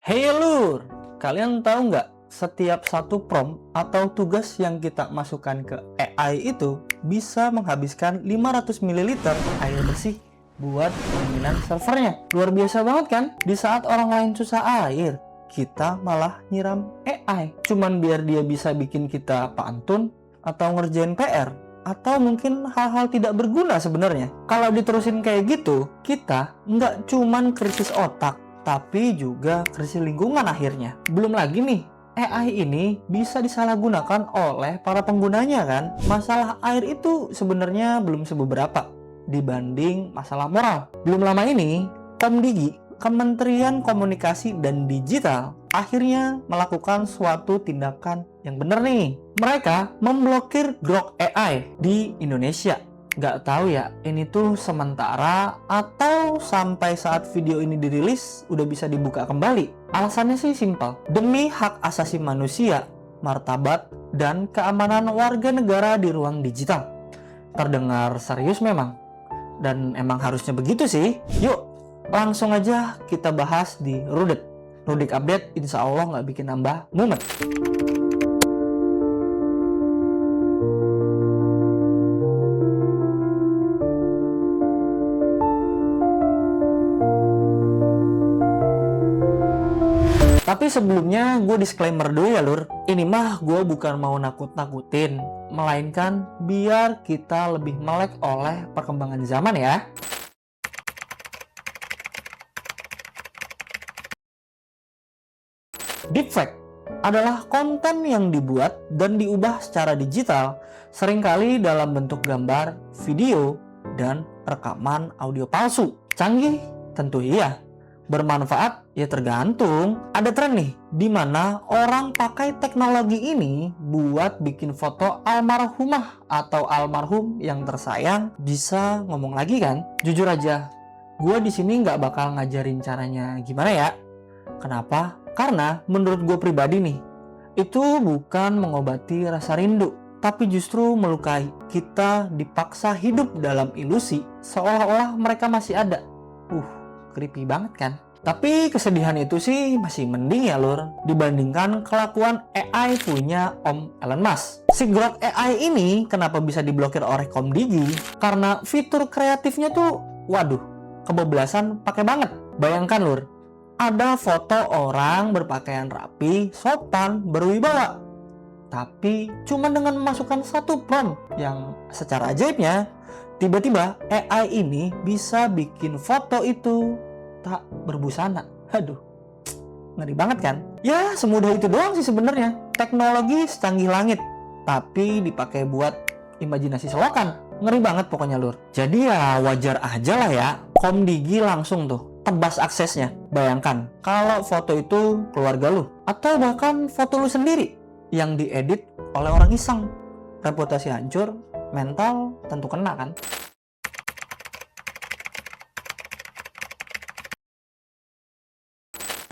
Hey lur, kalian tahu nggak setiap satu prompt atau tugas yang kita masukkan ke AI itu bisa menghabiskan 500 ml air bersih buat pendinginan servernya. Luar biasa banget kan? Di saat orang lain susah air, kita malah nyiram AI. Cuman biar dia bisa bikin kita pantun atau ngerjain PR. Atau mungkin hal-hal tidak berguna sebenarnya. Kalau diterusin kayak gitu, kita nggak cuman krisis otak, tapi juga krisis lingkungan akhirnya. Belum lagi nih, AI ini bisa disalahgunakan oleh para penggunanya kan. Masalah air itu sebenarnya belum seberapa dibanding masalah moral. Belum lama ini, Komdigi, Kementerian Komunikasi dan Digital, akhirnya melakukan suatu tindakan yang benar nih. Mereka memblokir Grok AI di Indonesia. Nggak tahu ya, ini tuh sementara atau sampai saat video ini dirilis udah bisa dibuka kembali. Alasannya sih simpel, demi hak asasi manusia, martabat, dan keamanan warga negara di ruang digital. Terdengar serius memang, dan emang harusnya begitu sih. Yuk, langsung aja kita bahas di Rudik. Rudik update insya Allah nggak bikin nambah mumet. Tapi sebelumnya gue disclaimer dulu ya lur. Ini mah gue bukan mau nakut-nakutin, melainkan biar kita lebih melek oleh perkembangan zaman ya. Deepfake adalah konten yang dibuat dan diubah secara digital, seringkali dalam bentuk gambar, video, dan rekaman audio palsu. Canggih? Tentu iya. Bermanfaat? Ya tergantung. Ada tren nih, di mana orang pakai teknologi ini buat bikin foto almarhumah atau almarhum yang tersayang. Bisa ngomong lagi kan? Jujur aja, gue di sini nggak bakal ngajarin caranya gimana ya. Kenapa? Karena menurut gue pribadi nih, itu bukan mengobati rasa rindu, tapi justru melukai. Kita dipaksa hidup dalam ilusi, seolah-olah mereka masih ada. Creepy banget kan? Tapi kesedihan itu sih masih mending ya lur, dibandingkan kelakuan AI punya Om Elon Musk. Si Grok AI ini kenapa bisa diblokir oleh Komdigi? Karena fitur kreatifnya tuh, waduh, kebablasan pakai banget. Bayangkan lur, ada foto orang berpakaian rapi, sopan, berwibawa. Tapi cuma dengan memasukkan satu prompt yang secara ajaibnya, tiba-tiba AI ini bisa bikin foto itu tak berbusana. Aduh, ngeri banget kan? Ya, semudah itu doang sih sebenarnya. Teknologi secanggih langit, tapi dipakai buat imajinasi selokan. Ngeri banget pokoknya lur. Jadi ya wajar aja lah ya, Komdigi langsung tuh tebas aksesnya. Bayangkan, kalau foto itu keluarga lu, atau bahkan foto lu sendiri yang diedit oleh orang iseng. Reputasi hancur, mental tentu kena kan?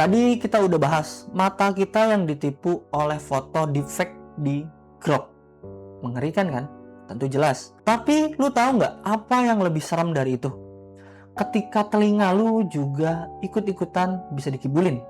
Tadi kita udah bahas mata kita yang ditipu oleh foto deepfake di Grok. Mengerikan kan? Tentu jelas. Tapi lu tahu nggak apa yang lebih serem dari itu? Ketika telinga lu juga ikut-ikutan bisa dikibulin.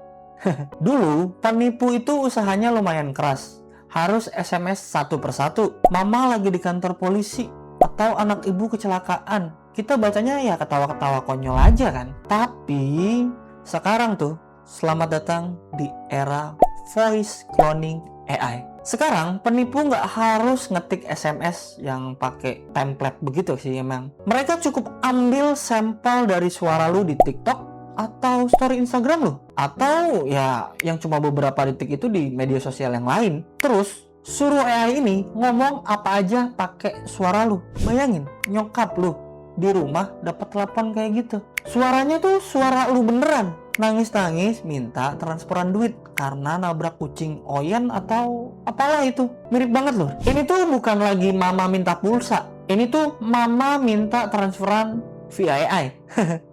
Dulu, penipu itu usahanya lumayan keras. Harus SMS satu persatu. Mama lagi di kantor polisi. Atau anak ibu kecelakaan. Kita bacanya ya ketawa-ketawa konyol aja kan. Tapi, sekarang tuh, selamat datang di era voice cloning AI. Sekarang penipu nggak harus ngetik SMS yang pakai template begitu sih emang. Mereka cukup ambil sampel dari suara lu di TikTok atau story Instagram lu. Atau ya yang cuma beberapa detik itu di media sosial yang lain. Terus suruh AI ini ngomong apa aja pakai suara lu. Bayangin, nyokap lu di rumah dapat telepon kayak gitu. Suaranya tuh suara lu beneran. Nangis-nangis minta transferan duit karena nabrak kucing oyen atau apalah itu. Mirip banget loh. Ini tuh bukan lagi mama minta pulsa. Ini tuh mama minta transferan via AI.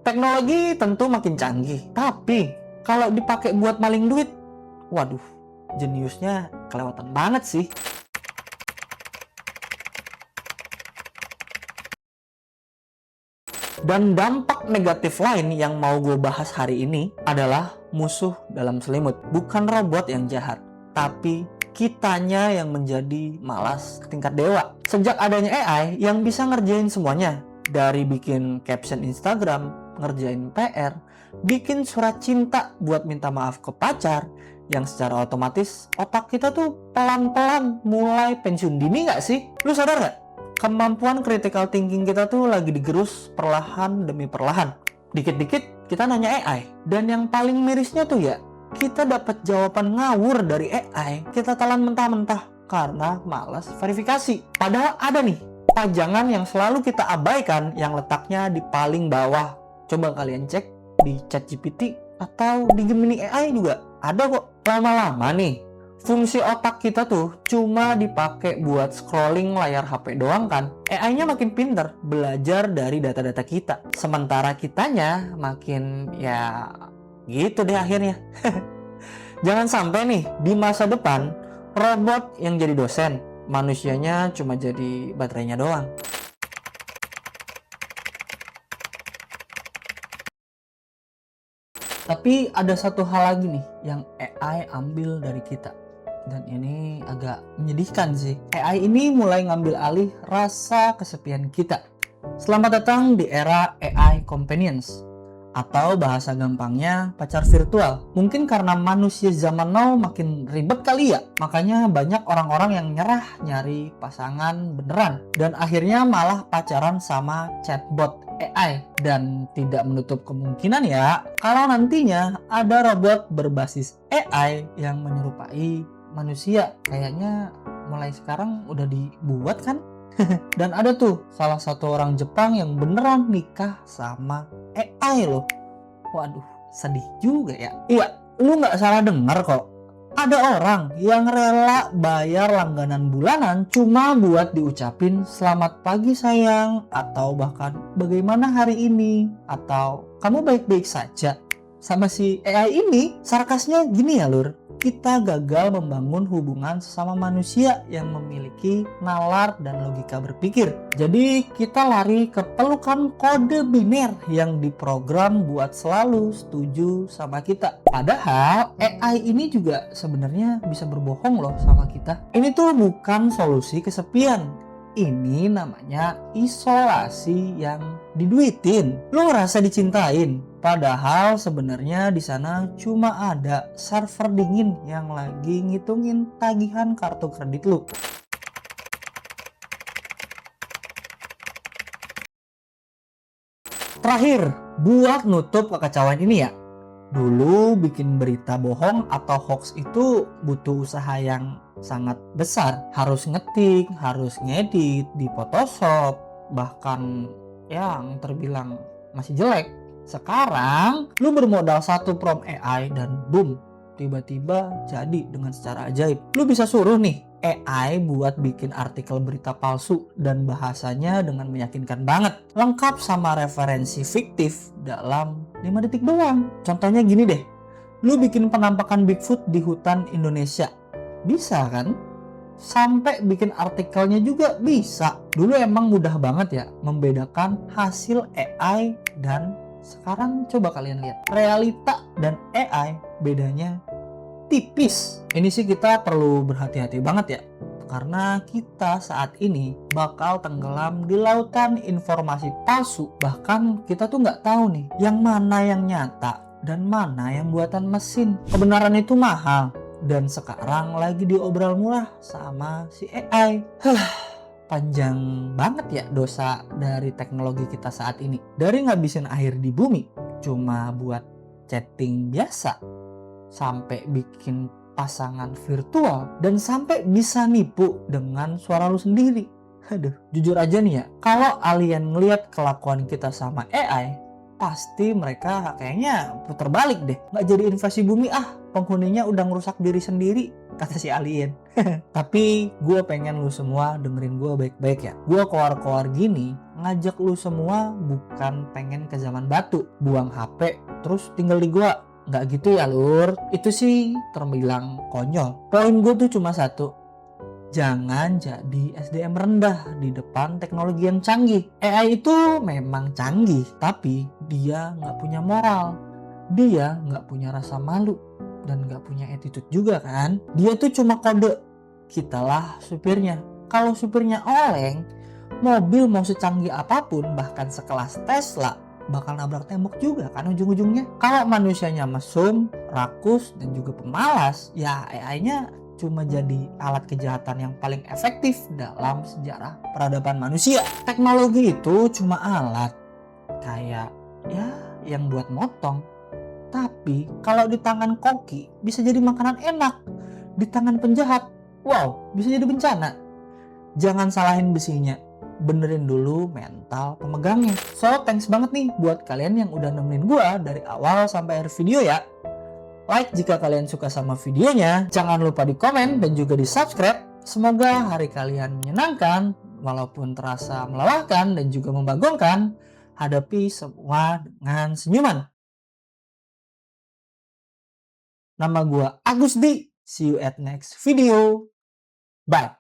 Teknologi tentu makin canggih. Tapi kalau dipakai buat maling duit, waduh, jeniusnya kelewatan banget sih. Dan dampak negatif lain yang mau gue bahas hari ini adalah musuh dalam selimut. Bukan robot yang jahat, tapi kitanya yang menjadi malas tingkat dewa. Sejak adanya AI yang bisa ngerjain semuanya, dari bikin caption Instagram, ngerjain PR, bikin surat cinta buat minta maaf ke pacar, yang secara otomatis otak kita tuh pelan-pelan mulai pensiun dini gak sih? Lu sadar gak? Kemampuan critical thinking kita tuh lagi digerus perlahan demi perlahan. Dikit-dikit kita nanya AI. Dan yang paling mirisnya tuh ya, kita dapat jawaban ngawur dari AI, kita telan mentah-mentah karena malas verifikasi. Padahal ada nih pajangan yang selalu kita abaikan yang letaknya di paling bawah. Coba kalian cek di ChatGPT atau di Gemini AI juga ada kok. Lama-lama nih fungsi otak kita tuh cuma dipakai buat scrolling layar HP doang kan. AI-nya makin pinter belajar dari data-data kita, sementara kitanya makin ya gitu deh akhirnya. Jangan sampai nih di masa depan robot yang jadi dosen, manusianya cuma jadi baterainya doang. Tapi ada satu hal lagi nih yang AI ambil dari kita. Dan ini agak menyedihkan sih. AI ini mulai ngambil alih rasa kesepian kita. Selamat datang di era AI Companions, atau bahasa gampangnya pacar virtual. Mungkin karena manusia zaman now makin ribet kali ya, makanya banyak orang-orang yang nyerah nyari pasangan beneran dan akhirnya malah pacaran sama chatbot AI. Dan tidak menutup kemungkinan ya kalau nantinya ada robot berbasis AI yang menyerupai manusia. Kayaknya mulai sekarang udah dibuat kan. Dan ada tuh salah satu orang Jepang yang beneran nikah sama AI loh. Waduh, sedih juga ya. Iya, lu nggak salah dengar kok. Ada orang yang rela bayar langganan bulanan cuma buat diucapin selamat pagi sayang, atau bahkan bagaimana hari ini, atau kamu baik-baik saja. Sama si AI ini, sarkasnya gini ya lur, kita gagal membangun hubungan sesama manusia yang memiliki nalar dan logika berpikir. Jadi kita lari ke pelukan kode biner yang diprogram buat selalu setuju sama kita. Padahal AI ini juga sebenarnya bisa berbohong loh sama kita. Ini tuh bukan solusi kesepian. Ini namanya isolasi yang diduitin. Lu ngerasa dicintain, padahal sebenarnya di sana cuma ada server dingin yang lagi ngitungin tagihan kartu kredit lu. Terakhir, buat nutup kekacauan ini ya. Dulu bikin berita bohong atau hoax itu butuh usaha yang sangat besar. Harus ngetik, harus ngedit di Photoshop, bahkan yang terbilang masih jelek. Sekarang lu bermodal satu prompt AI dan boom, tiba-tiba jadi dengan secara ajaib. Lu bisa suruh nih AI buat bikin artikel berita palsu dan bahasanya dengan meyakinkan banget, lengkap sama referensi fiktif dalam 5 detik doang. Contohnya gini deh, lu bikin penampakan Bigfoot di hutan Indonesia, bisa kan? Sampai bikin artikelnya juga bisa. Dulu emang mudah banget ya membedakan hasil AI, dan sekarang coba kalian lihat, realita dan AI bedanya tipis. Ini sih kita perlu berhati-hati banget ya, karena kita saat ini bakal tenggelam di lautan informasi palsu. Bahkan kita tuh nggak tahu nih yang mana yang nyata dan mana yang buatan mesin. Kebenaran itu mahal dan sekarang lagi diobral murah sama si AI. Panjang banget ya dosa dari teknologi kita saat ini. Dari ngabisin air di bumi cuma buat chatting biasa, sampai bikin pasangan virtual, dan sampai bisa nipu dengan suara lu sendiri. Aduh, jujur aja nih ya, kalau alien ngeliat kelakuan kita sama AI, pasti mereka kayaknya puter balik deh. Nggak jadi invasi bumi penghuninya udah ngerusak diri sendiri, kata si alien. Tapi gue pengen lu semua dengerin gue baik-baik ya. Gue keluar-keluar gini ngajak lu semua bukan pengen ke zaman batu, buang HP terus tinggal di gua. Nggak gitu ya lur, itu sih terbilang konyol. Poin gue tuh cuma satu, Jangan jadi SDM rendah di depan teknologi yang canggih. AI itu memang canggih, tapi dia nggak punya moral. Dia nggak punya rasa malu dan nggak punya attitude juga kan. Dia tuh cuma kode. Kitalah supirnya. Kalau supirnya oleng, mobil mau secanggih apapun, bahkan sekelas Tesla, bakal nabrak tembok juga kan ujung-ujungnya. Kalau manusianya mesum, rakus, dan juga pemalas, ya AI-nya cuma jadi alat kejahatan yang paling efektif dalam sejarah peradaban manusia. Teknologi itu cuma alat, kayak ya yang buat motong. Tapi kalau di tangan koki bisa jadi makanan enak. Di tangan penjahat, wow, bisa jadi bencana. Jangan salahin besinya, benerin dulu mental pemegangnya. So, thanks banget nih buat kalian yang udah nemenin gua dari awal sampai akhir video ya. Like jika kalian suka sama videonya, jangan lupa di komen dan juga di subscribe. Semoga hari kalian menyenangkan, walaupun terasa melelahkan dan juga membagongkan. Hadapi semua dengan senyuman. Nama gua Agus Di. See you at next video. Bye.